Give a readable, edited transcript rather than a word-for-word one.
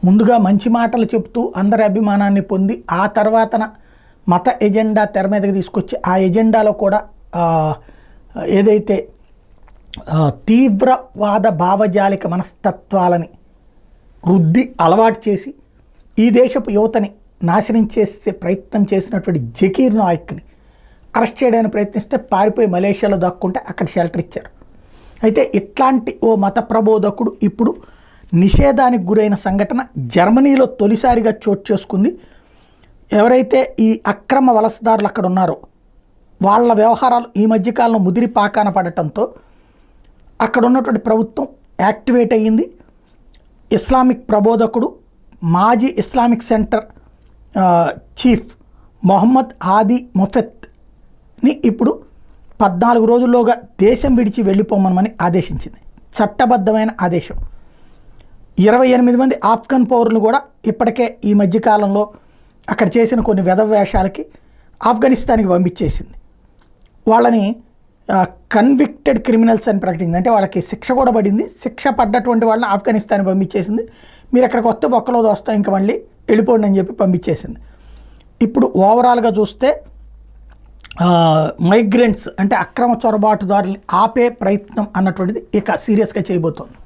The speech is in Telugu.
ముందుగా మంచి మాటలు చెప్తూ అందరి అభిమానాన్ని పొంది ఆ తర్వాతన మత ఎజెండా తెర మీదకి తీసుకొచ్చి ఆ ఎజెండాలో కూడా ఏదైతే తీవ్రవాద భావజాలిక మనస్తత్వాలని రుద్ది అలవాటు చేసి ఈ దేశపు యువతని నాశనం చేసే ప్రయత్నం చేసినటువంటి జకీర్ నాయక్ని అరెస్ట్ చేయడానికి ప్రయత్నిస్తే పారిపోయి మలేషియాలో దాక్కుంటే అక్కడ షెల్టర్ ఇచ్చారు. అయితే ఇట్లాంటి ఓ మత ప్రబోధకుడు ఇప్పుడు నిషేధానికి గురైన సంఘటన జర్మనీలో తొలిసారిగా చోటు చేసుకుంది. ఎవరైతే ఈ అక్రమ వలసదారులు అక్కడ ఉన్నారో వాళ్ళ వ్యవహారాలు ఈ మధ్యకాలంలో ముదిరి పాకాన పడటంతో అక్కడ ఉన్నటువంటి ప్రభుత్వం యాక్టివేట్ అయ్యింది. ఇస్లామిక్ ప్రబోధకుడు మాజీ Islamic centre chief Mohammad Hadi Mofatteh ఇప్పుడు 14 రోజుల్లోగా దేశం విడిచి వెళ్ళిపోమని ఆదేశించింది. చట్టబద్ధమైన ఆదేశం. 28 మంది ఆఫ్ఘన్ పౌరులు కూడా ఇప్పటికే ఈ మధ్యకాలంలో అక్కడ చేసిన కొన్ని వేషాలకి ఆఫ్ఘనిస్తాన్కి పంపించేసింది. వాళ్ళని కన్విక్టెడ్ క్రిమినల్స్ అని ప్రకటించింది. అంటే వాళ్ళకి శిక్ష కూడా పడింది. శిక్ష పడ్డటువంటి వాళ్ళని ఆఫ్ఘనిస్తాన్కి పంపించేసింది. మీరు అక్కడికి వస్తే బొక్కలో దోస్తాం ఇంకా మళ్ళీ వెళ్ళిపోండి అని చెప్పి పంపించేసింది. ఇప్పుడు ఓవరాల్గా చూస్తే మైగ్రెంట్స్ అంటే అక్రమ చొరబాటుదారుల్ని ఆపే ప్రయత్నం అన్నటువంటిది ఇక సీరియస్గా చేయబోతోంది.